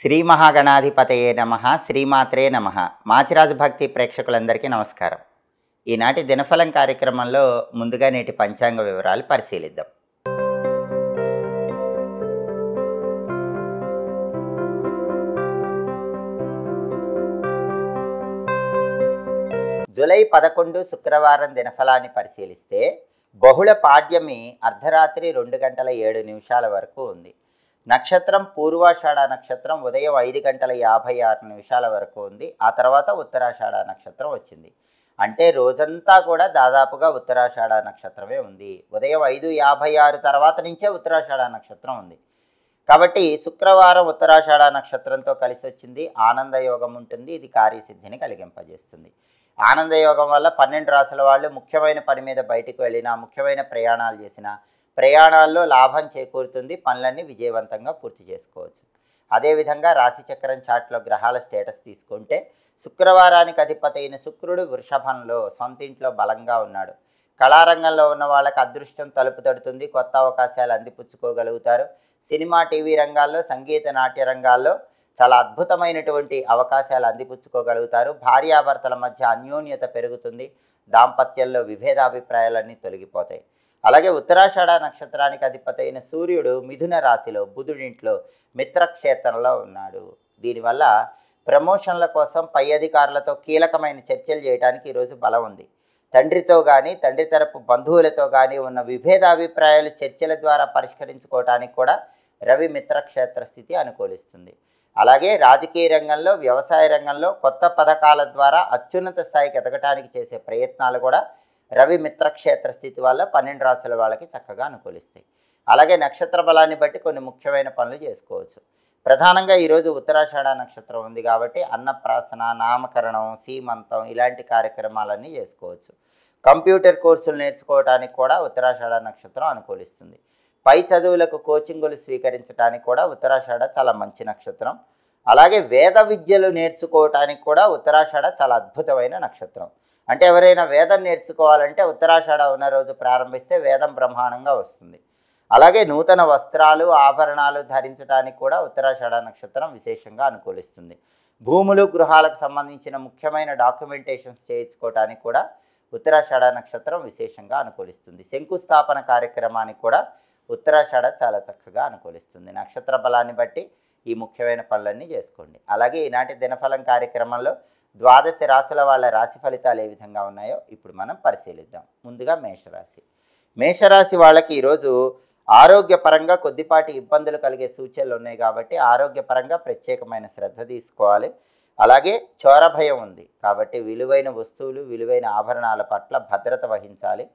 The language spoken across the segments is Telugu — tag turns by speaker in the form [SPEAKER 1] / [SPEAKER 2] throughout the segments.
[SPEAKER 1] శ్రీ మహాగణాధిపతయే నమః. శ్రీమాత్రే నమః. మాచిరాజు భక్తి ప్రేక్షకులందరికీ నమస్కారం. ఈనాటి దినఫలం కార్యక్రమంలో ముందుగా నేటి పంచాంగ వివరాలు పరిశీలిద్దాం. జూలై 11 శుక్రవారం దినఫలాన్ని పరిశీలిస్తే బహుళ పాడ్యమి అర్ధరాత్రి 2 గంటల 7 నిమిషాల వరకు ఉంది. నక్షత్రం పూర్వాషాఢ నక్షత్రం ఉదయం 5 గంటల 56 నిమిషాల వరకు ఉంది. ఆ తర్వాత ఉత్తరాషాఢ నక్షత్రం వచ్చింది. అంటే రోజంతా కూడా దాదాపుగా ఉత్తరాషాఢ నక్షత్రమే ఉంది. ఉదయం 5:56 తర్వాత నుంచే ఉత్తరాషాఢ నక్షత్రం ఉంది. కాబట్టి శుక్రవారం ఉత్తరాషాఢ నక్షత్రంతో కలిసి వచ్చింది. ఆనందయోగం ఉంటుంది. ఇది కార్యసిద్ధిని కలిగింపజేస్తుంది. ఆనందయోగం వల్ల 12 రాసుల వాళ్ళు ముఖ్యమైన పని మీద బయటకు వెళ్ళినా, ముఖ్యమైన ప్రయాణాలు చేసినా ప్రయాణాల్లో లాభం చేకూరుతుంది. పనులన్నీ విజయవంతంగా పూర్తి చేసుకోవచ్చు. అదేవిధంగా రాశిచక్రం చాట్లో గ్రహాల స్టేటస్ తీసుకుంటే శుక్రవారానికి అధిపతి అయిన శుక్రుడు వృషభంలో సొంత ఇంట్లో బలంగా ఉన్నాడు. కళారంగంలో ఉన్న వాళ్ళకి అదృష్టం తలుపు తడుతుంది. కొత్త అవకాశాలు అందిపుచ్చుకోగలుగుతారు. సినిమా, టీవీ రంగాల్లో, సంగీత, నాట్య రంగాల్లో చాలా అద్భుతమైనటువంటి అవకాశాలు అందిపుచ్చుకోగలుగుతారు. భార్యాభర్తల మధ్య అన్యోన్యత పెరుగుతుంది. దాంపత్యంలో విభేదాభిప్రాయాలన్నీ తొలగిపోతాయి. అలాగే ఉత్తరాషాఢ నక్షత్రానికి అధిపతి అయిన సూర్యుడు మిథున రాశిలో బుధుడింట్లో మిత్రక్షేత్రంలో ఉన్నాడు. దీనివల్ల ప్రమోషన్ల కోసం పై అధికారులతో కీలకమైన చర్చలు చేయడానికి ఈరోజు బలం ఉంది. తండ్రితో కానీ, తండ్రి తరపు బంధువులతో కానీ ఉన్న విభేదాభిప్రాయాలు చర్చల ద్వారా పరిష్కరించుకోవడానికి కూడా రవి మిత్రక్షేత్ర స్థితి అనుకూలిస్తుంది. అలాగే రాజకీయ రంగంలో, వ్యవసాయ రంగంలో కొత్త పథకాల ద్వారా అత్యున్నత స్థాయికి ఎదగటానికి చేసే ప్రయత్నాలు కూడా రవి మిత్రక్షేత్ర స్థితి వల్ల 12 రాశుల వాళ్ళకి చక్కగా అనుకూలిస్తాయి. అలాగే నక్షత్ర బలాన్ని బట్టి కొన్ని ముఖ్యమైన పనులు చేసుకోవచ్చు. ప్రధానంగా ఈరోజు ఉత్తరాషాఢ నక్షత్రం ఉంది కాబట్టి అన్నప్రాసన, నామకరణం, సీమంతం ఇలాంటి కార్యక్రమాలన్నీ చేసుకోవచ్చు. కంప్యూటర్ కోర్సులు నేర్చుకోవడానికి కూడా ఉత్తరాషాఢ నక్షత్రం అనుకూలిస్తుంది. పై చదువులకు కోచింగులు స్వీకరించడానికి కూడా ఉత్తరాషాఢ చాలా మంచి నక్షత్రం. అలాగే వేద విద్యలు నేర్చుకోవటానికి కూడా ఉత్తరాషాఢ చాలా అద్భుతమైన నక్షత్రం. అంటే ఎవరైనా వేదం నేర్చుకోవాలంటే ఉత్తరాషాఢ ఉన్న రోజు ప్రారంభిస్తే వేదం బ్రహ్మాండంగా వస్తుంది. అలాగే నూతన వస్త్రాలు, ఆభరణాలు ధరించడానికి కూడా ఉత్తరాషాఢ నక్షత్రం విశేషంగా అనుకూలిస్తుంది. భూములు, గృహాలకు సంబంధించిన ముఖ్యమైన డాక్యుమెంటేషన్స్ చేయించుకోవడానికి కూడా ఉత్తరాషాఢ నక్షత్రం విశేషంగా అనుకూలిస్తుంది. శంకుస్థాపన కార్యక్రమానికి కూడా ఉత్తరాషాఢ చాలా చక్కగా అనుకూలిస్తుంది. నక్షత్ర బలాన్ని బట్టి ఈ ముఖ్యమైన పనులన్నీ చేసుకోండి. అలాగే ఈనాటి దినఫలం కార్యక్రమంలో 12 రాశుల వాళ్ళ రాశి ఫలితాలు ఏ విధంగా ఉన్నాయో ఇప్పుడు మనం పరిశీలిద్దాం. ముందుగా మేషరాశి. మేషరాశి వాళ్ళకి ఈరోజు ఆరోగ్యపరంగా కొద్దిపాటి ఇబ్బందులు కలిగే సూచనలు ఉన్నాయి కాబట్టి ఆరోగ్యపరంగా ప్రత్యేకమైన శ్రద్ధ తీసుకోవాలి. అలాగే చోర భయం ఉంది కాబట్టి విలువైన వస్తువులు, విలువైన ఆభరణాల పట్ల భద్రత వహించాలి.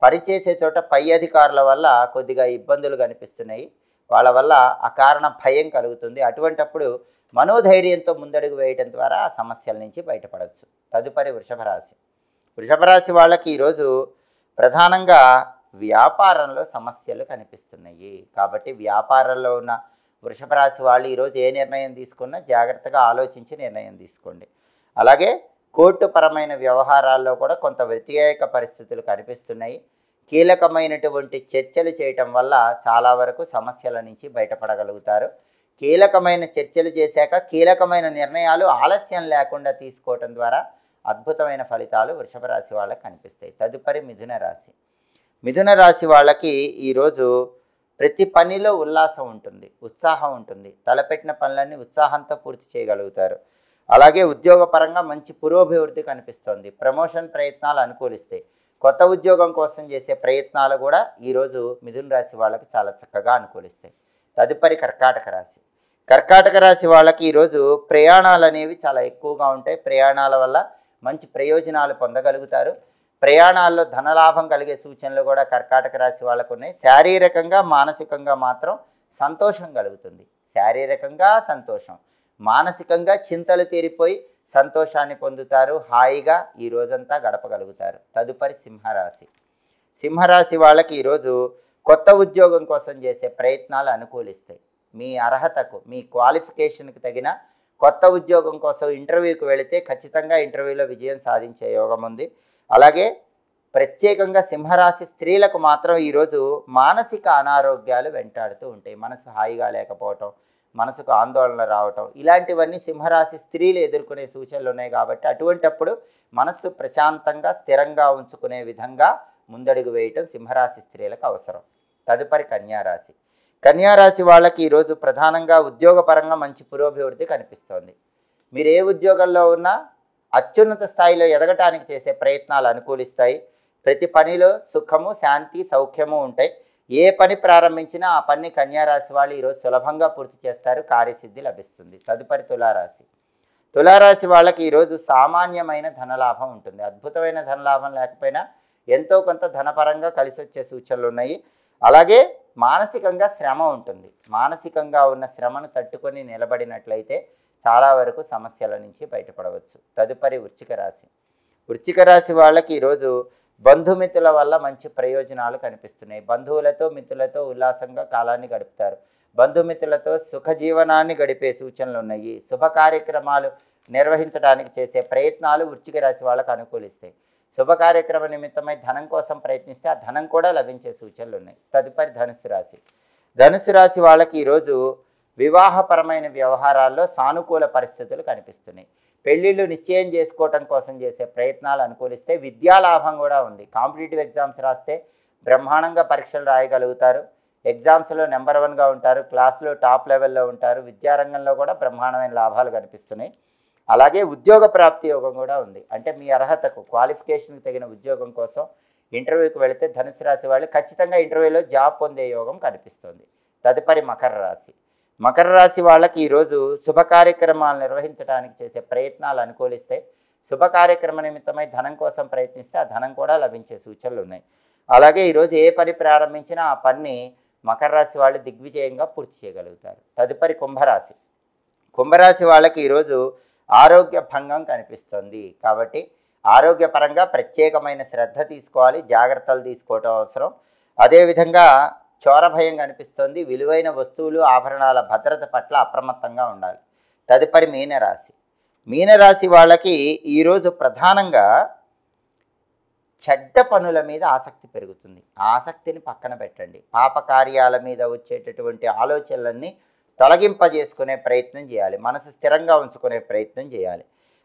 [SPEAKER 1] పనిచేసే చోట పై అధికారుల వల్ల కొద్దిగా ఇబ్బందులు కనిపిస్తున్నాయి. వాళ్ళ వల్ల అకారణ భయం కలుగుతుంది. అటువంటప్పుడు మనోధైర్యంతో ముందడుగు వేయటం ద్వారా ఆ సమస్యల నుంచి బయటపడవచ్చు. తదుపరి వృషభ రాశి. వృషభ రాశి వాళ్ళకి ఈరోజు ప్రధానంగా వ్యాపారంలో సమస్యలు కనిపిస్తున్నాయి కాబట్టి వ్యాపారంలో ఉన్న వృషభ రాశి వాళ్ళు ఈరోజు ఏ నిర్ణయం తీసుకున్నా జాగ్రత్తగా ఆలోచించి నిర్ణయం తీసుకోండి. అలాగే కోర్టుపరమైన వ్యవహారాల్లో కూడా కొంత వ్యతిరేక పరిస్థితులు కనిపిస్తున్నాయి. కీలకమైనటువంటి చర్చలు చేయటం వల్ల చాలా వరకు సమస్యల నుంచి బయటపడగలుగుతారు. కీలకమైన చర్చలు చేశాక కీలకమైన నిర్ణయాలు ఆలస్యం లేకుండా తీసుకోవటం ద్వారా అద్భుతమైన ఫలితాలు వృషభ రాశి వాళ్ళకి కనిపిస్తాయి. తదుపరి మిథున రాశి. మిథున రాశి వాళ్ళకి ఈరోజు ప్రతి పనిలో ఉల్లాసం ఉంటుంది, ఉత్సాహం ఉంటుంది. తలపెట్టిన పనులన్నీ ఉత్సాహంతో పూర్తి చేయగలుగుతారు. అలాగే ఉద్యోగపరంగా మంచి పురోభివృద్ధి కనిపిస్తుంది. ప్రమోషన్ ప్రయత్నాలు అనుకూలిస్తాయి. కొత్త ఉద్యోగం కోసం చేసే ప్రయత్నాలు కూడా ఈరోజు మిథున రాశి వాళ్ళకి చాలా చక్కగా అనుకూలిస్తాయి. తదుపరి కర్కాటక రాశి. కర్కాటక రాశి వాళ్ళకి ఈరోజు ప్రయాణాలు అనేవి చాలా ఎక్కువగా ఉంటాయి. ప్రయాణాల వల్ల మంచి ప్రయోజనాలు పొందగలుగుతారు. ప్రయాణాల్లో ధనలాభం కలిగే సూచనలు కూడా కర్కాటక రాశి వాళ్ళకు ఉన్నాయి. శారీరకంగా, మానసికంగా మాత్రం సంతోషం కలుగుతుంది. శారీరకంగా సంతోషం, మానసికంగా చింతలు తీరిపోయి సంతోషాన్ని పొందుతారు. హాయిగా ఈ రోజంతా గడపగలుగుతారు. తదుపరి సింహరాశి. సింహరాశి వాళ్ళకి ఈరోజు కొత్త ఉద్యోగం కోసం చేసే ప్రయత్నాలు అనుకూలిస్తాయి. మీ అర్హతకు, మీ క్వాలిఫికేషన్కి తగిన కొత్త ఉద్యోగం కోసం ఇంటర్వ్యూకి వెళితే ఖచ్చితంగా ఇంటర్వ్యూలో విజయం సాధించే యోగం ఉంది. అలాగే ప్రత్యేకంగా సింహరాశి స్త్రీలకు మాత్రం ఈరోజు మానసిక అనారోగ్యాలు వెంటాడుతూ ఉంటాయి. మనసు హాయిగా లేకపోవటం, మనసుకు ఆందోళన రావటం, ఇలాంటివన్నీ సింహరాశి స్త్రీలు ఎదుర్కొనే సూచనలు ఉన్నాయి. కాబట్టి అటువంటప్పుడు మనస్సు ప్రశాంతంగా స్థిరంగా ఉంచుకునే విధంగా ముందడుగు వేయటం సింహరాశి స్త్రీలకు అవసరం. తదుపరి కన్యారాశి. కన్యారాశి వాళ్ళకి ఈరోజు ప్రధానంగా ఉద్యోగపరంగా మంచి పురోభివృద్ధి కనిపిస్తోంది. మీరు ఏ ఉద్యోగంలో ఉన్నా అత్యున్నత స్థాయిలో ఎదగటానికి చేసే ప్రయత్నాలు అనుకూలిస్తాయి. ప్రతి పనిలో సుఖము, శాంతి, సౌఖ్యము ఉంటాయి. ఏ పని ప్రారంభించినా ఆ పని కన్యారాశి వాళ్ళు ఈరోజు సులభంగా పూర్తి చేస్తారు, కార్యసిద్ధి లభిస్తుంది. తదుపరి తులారాశి. తులారాశి వాళ్ళకి ఈరోజు సామాన్యమైన ధనలాభం ఉంటుంది. అద్భుతమైన ధనలాభం లేకపోయినా ఎంతో కొంత ధనపరంగా కలిసి వచ్చే సూచనలు ఉన్నాయి. అలాగే మానసికంగా శ్రమ ఉంటుంది. మానసికంగా ఉన్న శ్రమను తట్టుకొని నిలబడినట్లయితే చాలా వరకు సమస్యల నుంచి బయటపడవచ్చు. తదుపరి వృశ్చిక రాశి. వృశ్చిక రాశి వాళ్ళకి ఈరోజు బంధుమిత్రుల వల్ల మంచి ప్రయోజనాలు కనిపిస్తున్నాయి. బంధువులతో మిత్రులతో ఉల్లాసంగా కాలాన్ని గడుపుతారు. బంధుమిత్రులతో సుఖజీవనాన్ని గడిపే సూచనలు ఉన్నాయి. శుభ కార్యక్రమాలు నిర్వహించడానికి చేసే ప్రయత్నాలు వృశ్చిక రాశి వాళ్ళకు అనుకూలిస్తాయి. శుభ కార్యక్రమ నిమిత్తమై ధనం కోసం ప్రయత్నిస్తే ఆ ధనం కూడా లభించే సూచనలు ఉన్నాయి. తదుపరి ధనుస్సు రాశి. ధనుస్సు రాశి వాళ్ళకి ఈరోజు వివాహపరమైన వ్యవహారాల్లో సానుకూల పరిస్థితులు కనిపిస్తున్నాయి. పెళ్ళిళ్ళు నిశ్చయం చేసుకోవటం కోసం చేసే ప్రయత్నాలు అనుకూలిస్తే విద్యాలాభం కూడా ఉంది. కాంపిటేటివ్ ఎగ్జామ్స్ రాస్తే బ్రహ్మాండంగా పరీక్షలు రాయగలుగుతారు. ఎగ్జామ్స్లో నెంబర్ 1గా ఉంటారు. క్లాస్లో టాప్ లెవెల్లో ఉంటారు. విద్యారంగంలో కూడా బ్రహ్మాండమైన లాభాలు కనిపిస్తున్నాయి. అలాగే ఉద్యోగ ప్రాప్తి యోగం కూడా ఉంది. అంటే మీ అర్హతకు, క్వాలిఫికేషన్కి తగిన ఉద్యోగం కోసం ఇంటర్వ్యూకి వెళితే ధనుసు రాశి వాళ్ళు ఖచ్చితంగా ఇంటర్వ్యూలో జాబ్ పొందే యోగం కనిపిస్తుంది. తదుపరి మకర రాశి. మకర రాశి వాళ్ళకి ఈరోజు శుభ కార్యక్రమాలు నిర్వహించడానికి చేసే ప్రయత్నాలు అనుకూలిస్తే శుభ కార్యక్రమ నిమిత్తమై ధనం కోసం ప్రయత్నిస్తే ఆ ధనం కూడా లభించే సూచనలు ఉన్నాయి. అలాగే ఈరోజు ఏ పని ప్రారంభించినా ఆ పని మకర రాశి వాళ్ళు దిగ్విజయంగా పూర్తి చేయగలుగుతారు. తదుపరి కుంభరాశి. కుంభరాశి వాళ్ళకి ఈరోజు ఆరోగ్య భంగం కనిపిస్తుంది. కాబట్టి ఆరోగ్యపరంగా ప్రత్యేకమైన శ్రద్ధ తీసుకోవాలి, జాగ్రత్తలు తీసుకోవటం అవసరం. అదేవిధంగా చోర భయం కనిపిస్తుంది. విలువైన వస్తువులు, ఆభరణాల భద్రత పట్ల అప్రమత్తంగా ఉండాలి. తదుపరి మీనరాశి. మీనరాశి వాళ్ళకి ఈరోజు ప్రధానంగా చెడ్డ పనుల మీద ఆసక్తి పెరుగుతుంది. ఆసక్తిని పక్కన పెట్టండి. పాపకార్యాల మీద వచ్చేటటువంటి ఆలోచనలన్నీ తొలగింపజేసుకునే ప్రయత్నం చేయాలి. మనసు స్థిరంగా ఉంచుకునే ప్రయత్నం చేయాలి.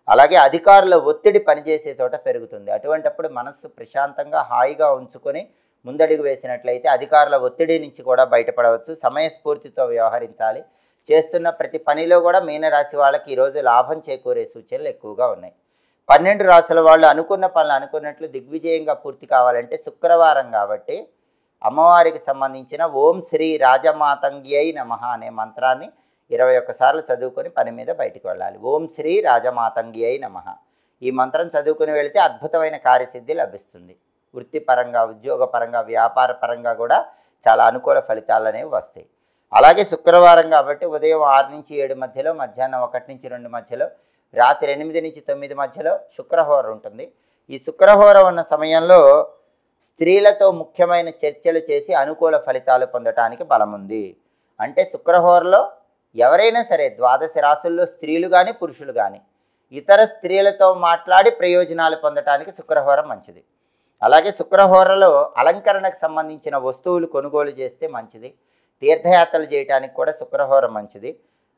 [SPEAKER 1] అలాగే అధికారుల ఒత్తిడి పనిచేసే చోట పెరుగుతుంది. అటువంటప్పుడు మనస్సు ప్రశాంతంగా హాయిగా ఉంచుకొని ముందడుగు వేసినట్లయితే అధికారుల ఒత్తిడి నుంచి కూడా బయటపడవచ్చు. సమయస్ఫూర్తితో వ్యవహరించాలి. చేస్తున్న ప్రతి పనిలో కూడా మీనరాశి వాళ్ళకి ఈరోజు లాభం చేకూరే సూచనలు ఎక్కువగా ఉన్నాయి. 12 రాశుల వాళ్ళు అనుకున్న పనులు అనుకున్నట్లు దిగ్విజయంగా పూర్తి కావాలంటే శుక్రవారం కాబట్టి అమ్మవారికి సంబంధించిన ఓం శ్రీ రాజమాతంగ్యై నమః అనే మంత్రాన్ని 21 సార్లు చదువుకొని పని మీద బయటికి వెళ్ళాలి. ఓం శ్రీ రాజమాతంగ్యై నమః. ఈ మంత్రం చదువుకుని వెళితే అద్భుతమైన కార్యసిద్ధి లభిస్తుంది. వృత్తిపరంగా, ఉద్యోగపరంగా, వ్యాపార పరంగా కూడా చాలా అనుకూల ఫలితాలు అనేవి వస్తాయి. అలాగే శుక్రవారం కాబట్టి ఉదయం 6 నుంచి 7 మధ్యలో, మధ్యాహ్నం 1 నుంచి 2 మధ్యలో, రాత్రి 8 నుంచి 9 మధ్యలో శుక్రహోర ఉంటుంది. ఈ శుక్రహోర ఉన్న సమయంలో స్త్రీలతో ముఖ్యమైన చర్చలు చేసి అనుకూల ఫలితాలు పొందటానికి బలముంది. అంటే శుక్రహోరలో ఎవరైనా సరే 12 రాశుల్లో స్త్రీలు కానీ పురుషులు కానీ ఇతర స్త్రీలతో మాట్లాడి ప్రయోజనాలు పొందటానికి శుక్రహోర మంచిది. అలాగే శుక్రహోరలో అలంకరణకు సంబంధించిన వస్తువులు కొనుగోలు చేస్తే మంచిది. తీర్థయాత్రలు చేయడానికి కూడా శుక్రహోర మంచిది.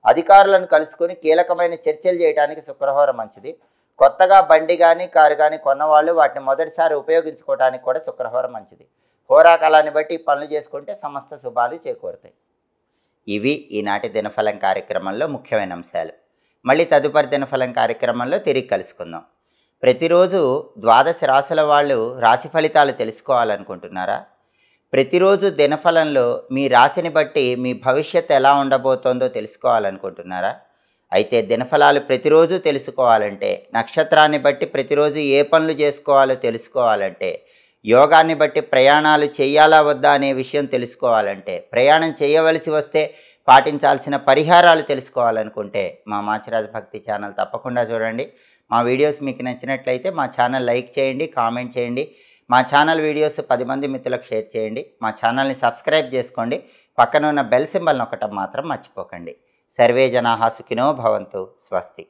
[SPEAKER 1] అధికారులను కలుసుకొని కీలకమైన చర్చలు చేయడానికి శుక్రహోర మంచిది. కొత్తగా బండి కానీ కారు కానీ కొన్నవాళ్ళు వాటిని మొదటిసారి ఉపయోగించుకోవడానికి కూడా శుక్రహోర మంచిది. హోరాకాలాన్ని బట్టి పనులు చేసుకుంటే సమస్త శుభాలు చేకూరుతాయి. ఇవి ఈనాటి దినఫలం కార్యక్రమంలో ముఖ్యమైన అంశాలు. మళ్ళీ తదుపరి దినఫలం కార్యక్రమంలో తిరిగి కలుసుకుందాం. ప్రతిరోజు 12 రాశుల వాళ్ళు రాశి ఫలితాలు తెలుసుకోవాలనుకుంటున్నారా? ప్రతిరోజు దినఫలంలో మీ రాశిని బట్టి మీ భవిష్యత్తు ఎలా ఉండబోతోందో తెలుసుకోవాలనుకుంటున్నారా? అయితే దినఫలాలు ప్రతిరోజు తెలుసుకోవాలంటే, నక్షత్రాన్ని బట్టి ప్రతిరోజు ఏ పనులు చేసుకోవాలో తెలుసుకోవాలంటే, యోగాన్ని బట్టి ప్రయాణాలు చేయాలా వద్దా అనే విషయం తెలుసుకోవాలంటే, ప్రయాణం చేయవలసి వస్తే పాటించాల్సిన పరిహారాలు తెలుసుకోవాలనుకుంటే మా మాచిరాజు భక్తి ఛానల్ తప్పకుండా చూడండి. మా వీడియోస్ మీకు నచ్చినట్లయితే మా ఛానల్ లైక్ చేయండి, కామెంట్ చేయండి. మా ఛానల్ వీడియోస్ 10 మంది మిత్రులకు షేర్ చేయండి. మా ఛానల్ని సబ్స్క్రైబ్ చేసుకోండి. పక్కన ఉన్న బెల్ సింబల్ నొక్కటం మాత్రం మర్చిపోకండి. సర్వే జనాః సుఖినో భవంతు. స్వస్తి.